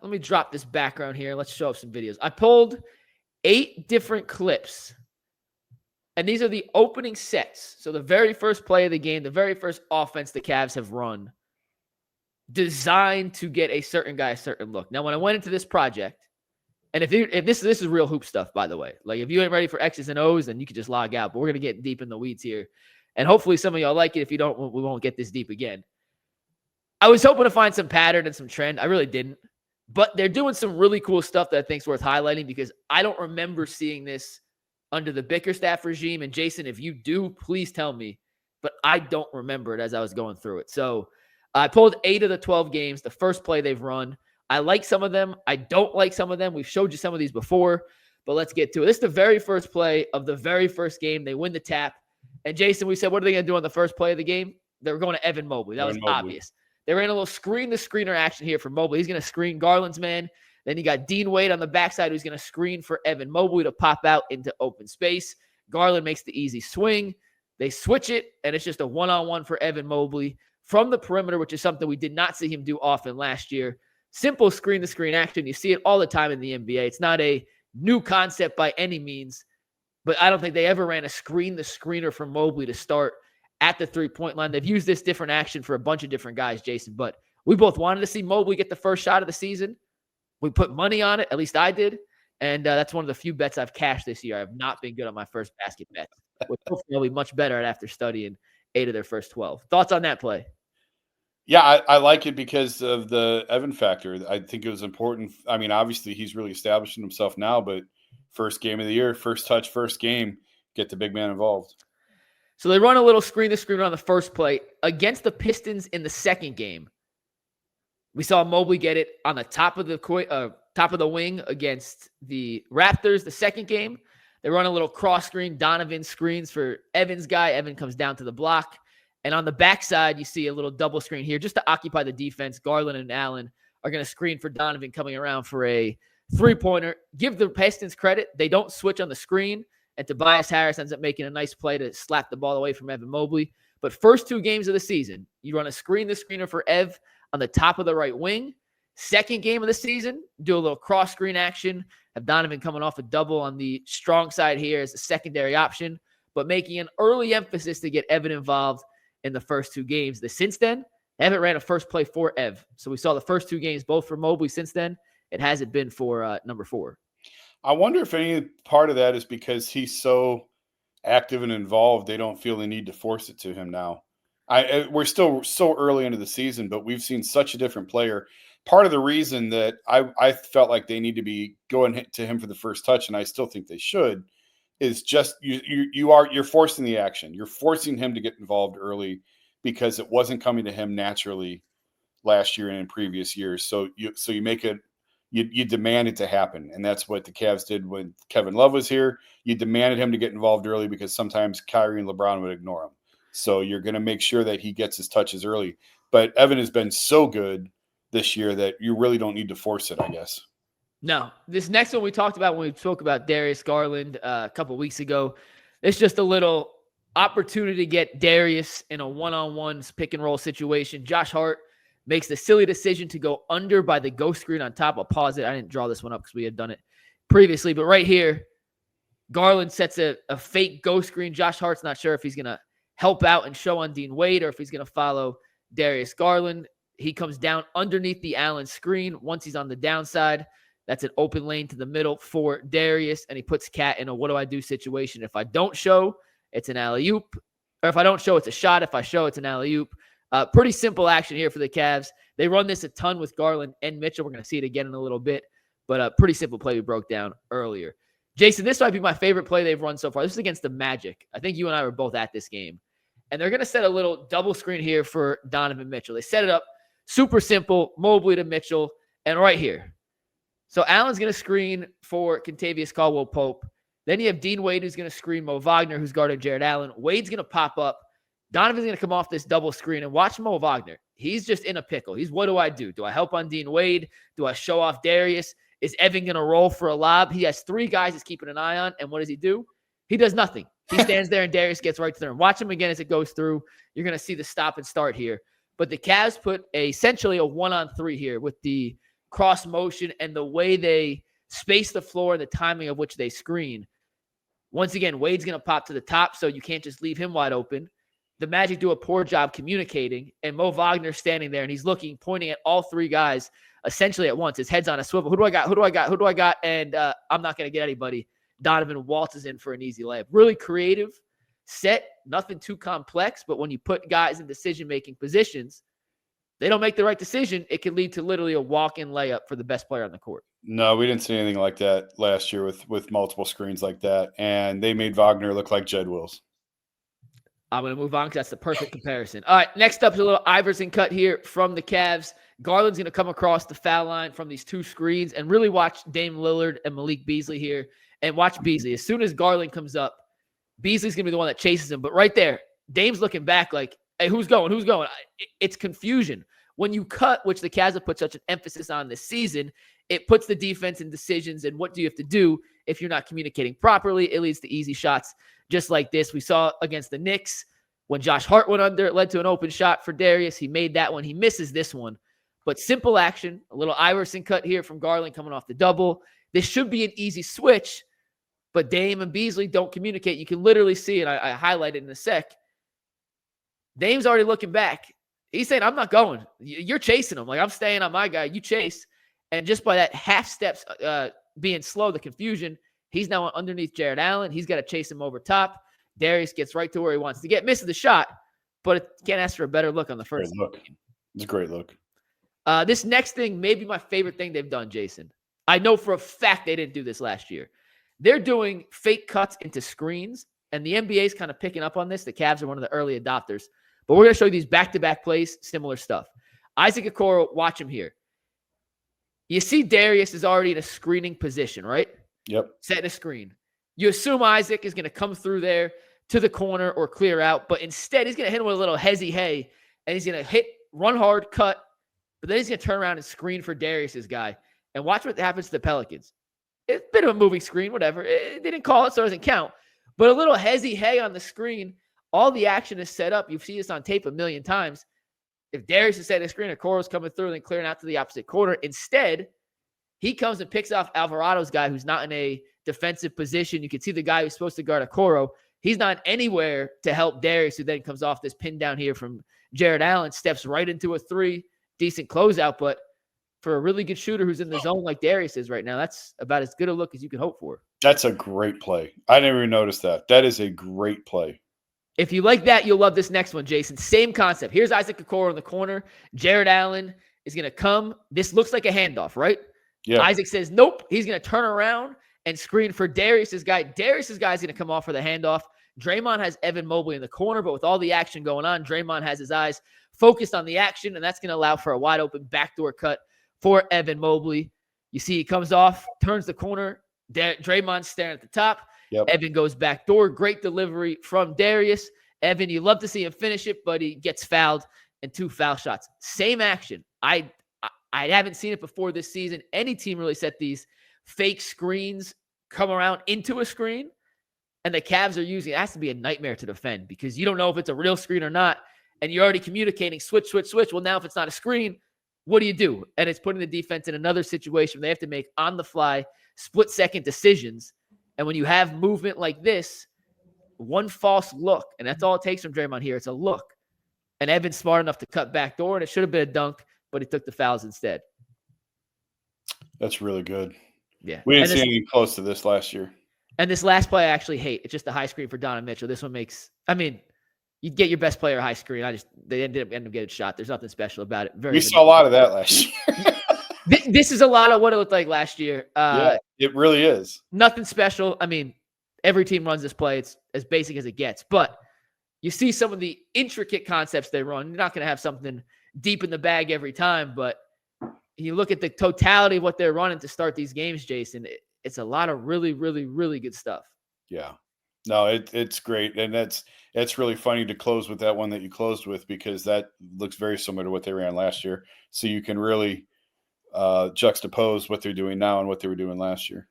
let me drop this background here. Let's show up some videos. I pulled 8 different clips, and these are the opening sets. So the very first play of the game, the very first offense the Cavs have run, designed to get a certain guy a certain look. Now, when I went into this project, and if this is real hoop stuff, by the way. Like, if you ain't ready for X's and O's, then you can just log out. But we're going to get deep in the weeds here. And hopefully some of y'all like it. If you don't, we won't get this deep again. I was hoping to find some pattern and some trend. I really didn't. But they're doing some really cool stuff that I think is worth highlighting, because I don't remember seeing this under the Bickerstaff regime. And Jason, if you do, please tell me. But I don't remember it as I was going through it. So I pulled 8 of the 12 games, the first play they've run. I like some of them. I don't like some of them. We've showed you some of these before, but let's get to it. This is the very first play of the very first game. They win the tap. And Jason, we said, what are they going to do on the first play of the game? They were going to Evan Mobley. That was obvious. They ran a little screen-to-screener action here for Mobley. He's going to screen Garland's man. Then you got Dean Wade on the backside, who's going to screen for Evan Mobley to pop out into open space. Garland makes the easy swing. They switch it, and it's just a one-on-one for Evan Mobley from the perimeter, which is something we did not see him do often last year. Simple screen-to-screen action. You see it all the time in the NBA. It's not a new concept by any means, but I don't think they ever ran a screen-the-screener from Mobley to start at the three-point line. They've used this different action for a bunch of different guys, Jason, but we both wanted to see Mobley get the first shot of the season. We put money on it. At least I did, and that's one of the few bets I've cashed this year. I have not been good on my first basket bet, which hopefully I'll be much better at after studying 8 of their first 12. Thoughts on that play? Yeah, I like it because of the Evan factor. I think it was important. I mean, obviously, he's really establishing himself now, but first game of the year, first touch, first game, get the big man involved. So they run a little screen-to-screen on the first play. Against the Pistons in the second game, we saw Mobley get it on the top of the wing against the Raptors. The second game, they run a little cross-screen. Donovan screens for Evan's guy. Evan comes down to the block. And on the backside, you see a little double screen here just to occupy the defense. Garland and Allen are going to screen for Donovan coming around for a three-pointer. Give the Pistons credit. They don't switch on the screen, and Tobias Harris ends up making a nice play to slap the ball away from Evan Mobley. But first 2 games of the season, you run a screen-to-screener for Ev on the top of the right wing. Second game of the season, do a little cross-screen action. Have Donovan coming off a double on the strong side here as a secondary option, but making an early emphasis to get Evan involved in the first 2 games. Since then, Evan ran a first play for Ev. So we saw the first 2 games, both for Mobley since then. It hasn't been for number 4. I wonder if any part of that is because he's so active and involved, they don't feel the need to force it to him now. We're still so early into the season, but we've seen such a different player. Part of the reason that I felt like they need to be going to him for the first touch, and I still think they should, is just you're forcing the action. You're forcing him to get involved early because it wasn't coming to him naturally last year and in previous years. So you make it, you demand it to happen. And that's what the Cavs did when Kevin Love was here. You demanded him to get involved early because sometimes Kyrie and LeBron would ignore him. So you're going to make sure that he gets his touches early. But Evan has been so good this year that you really don't need to force it, I guess. No, this next one we talked about when we spoke about Darius Garland a couple weeks ago. It's just a little opportunity to get Darius in a one-on-one pick and roll situation. Josh Hart makes the silly decision to go under by the ghost screen on top. I'll pause it. I didn't draw this one up because we had done it previously. But right here, Garland sets a fake ghost screen. Josh Hart's not sure if he's going to help out and show on Dean Wade or if he's going to follow Darius Garland. He comes down underneath the Allen screen. Once he's on the downside, that's an open lane to the middle for Darius, and he puts Cat in a what do I do situation. If I don't show, it's an alley-oop. Or if I don't show, it's a shot. If I show, it's an alley-oop. Pretty simple action here for the Cavs. They run this a ton with Garland and Mitchell. We're going to see it again in a little bit, but a pretty simple play we broke down earlier. Jason, this might be my favorite play they've run so far. This is against the Magic. I think you and I were both at this game. And they're going to set a little double screen here for Donovan Mitchell. They set it up super simple, Mobley to Mitchell, and right here. So Allen's going to screen for Kentavious Caldwell-Pope. Then you have Dean Wade, who's going to screen Mo Wagner, who's guarding Jared Allen. Wade's going to pop up. Donovan's going to come off this double screen, and watch Mo Wagner. He's just in a pickle. What do I do? Do I help on Dean Wade? Do I show off Darius? Is Evan going to roll for a lob? He has 3 guys he's keeping an eye on, and what does he do? He does nothing. He stands there, and Darius gets right to there. Watch him again as it goes through. You're going to see the stop and start here. But the Cavs put essentially a 1-on-3 here with the cross motion and the way they space the floor and the timing of which they screen. Once again, Wade's going to pop to the top, so you can't just leave him wide open. The Magic do a poor job communicating, and Mo Wagner's standing there, and he's looking, pointing at all three guys essentially at once. His head's on a swivel. Who do I got? Who do I got? Who do I got? And I'm not going to get anybody. Donovan waltzes in for an easy layup. Really creative set, nothing too complex, but when you put guys in decision-making positions, they don't make the right decision. It can lead to literally a walk-in layup for the best player on the court. No, we didn't see anything like that last year with multiple screens like that, and they made Wagner look like Jed Wills. I'm going to move on because that's the perfect comparison. All right, next up is a little Iverson cut here from the Cavs. Garland's going to come across the foul line from these two screens and really watch Dame Lillard and Malik Beasley here. And watch Beasley. As soon as Garland comes up, Beasley's going to be the one that chases him. But right there, Dame's looking back like, hey, who's going? Who's going? It's confusion. When you cut, which the Cavs have put such an emphasis on this season, it puts the defense in decisions and what do you have to do if you're not communicating properly. It leads to easy shots just like this. We saw against the Knicks when Josh Hart went under, it led to an open shot for Darius. He made that one. He misses this one. But simple action, a little Iverson cut here from Garland coming off the double. This should be an easy switch, but Dame and Beasley don't communicate. You can literally see it. I highlight it in a sec. Dame's already looking back. He's saying, I'm not going. You're chasing him. Like, I'm staying on my guy. You chase. And just by that half steps being slow, the confusion, he's now underneath Jared Allen. He's got to chase him over top. Darius gets right to where he wants to get. Misses the shot, but it can't ask for a better look on the first look. It's a great look. This next thing may be my favorite thing they've done, Jason. I know for a fact they didn't do this last year. They're doing fake cuts into screens, and the NBA is kind of picking up on this. The Cavs are one of the early adopters. But we're going to show you these back-to-back plays, similar stuff. Isaac Okoro, watch him here. You see Darius is already in a screening position, right? Yep. Setting a screen. You assume Isaac is going to come through there to the corner or clear out, but instead he's going to hit him with a little hezzy hey, and he's going to run hard, cut, but then he's going to turn around and screen for Darius's guy. And watch what happens to the Pelicans. It's a bit of a moving screen, whatever. They didn't call it, so it doesn't count. But a little hezzy hey on the screen, all the action is set up. You've seen this on tape a million times. If Darius is setting a screen, Okoro's coming through and then clearing out to the opposite corner. Instead, he comes and picks off Alvarado's guy who's not in a defensive position. You can see the guy who's supposed to guard Okoro. He's not anywhere to help Darius, who then comes off this pin down here from Jared Allen, steps right into a three. Decent closeout, but for a really good shooter who's in the zone like Darius is right now, that's about as good a look as you can hope for. That's a great play. I never even noticed that. That is a great play. If you like that, you'll love this next one, Jason. Same concept. Here's Isaac Okoro in the corner. Jared Allen is going to come. This looks like a handoff, right? Yeah. Isaac says, nope. He's going to turn around and screen for Darius's guy. Darius's guy is going to come off for the handoff. Draymond has Evan Mobley in the corner, but with all the action going on, Draymond has his eyes focused on the action, and that's going to allow for a wide open backdoor cut for Evan Mobley. You see he comes off, turns the corner. Draymond's staring at the top. Yep. Evan goes backdoor. Great delivery from Darius. Evan, you love to see him finish it, but he gets fouled and 2 foul shots. Same action. I haven't seen it before this season. Any team really set these fake screens come around into a screen, and the Cavs are using it. It has to be a nightmare to defend because you don't know if it's a real screen or not, and you're already communicating switch, switch, switch. Well, now if it's not a screen, what do you do? And it's putting the defense in another situation where they have to make on-the-fly, split-second decisions. And when you have movement like this, one false look, and that's all it takes from Draymond here. It's a look. And Evan's smart enough to cut back door, and it should have been a dunk, but he took the fouls instead. That's really good. Yeah. We didn't see anything close to this last year. And this last play I actually hate. It's just a high screen for Donovan Mitchell. This one makes – I mean, you get your best player a high screen. They ended up getting shot. There's nothing special about it. We saw a lot of that last year. This is a lot of what it looked like last year. Yeah, it really is. Nothing special. I mean, every team runs this play. It's as basic as it gets. But you see some of the intricate concepts they run. You're not going to have something deep in the bag every time. But you look at the totality of what they're running to start these games, Jason, it's a lot of really, really, really good stuff. Yeah. No, it's great. And it's really funny to close with that one that you closed with because that looks very similar to what they ran last year. So you can really juxtapose what they're doing now and what they were doing last year.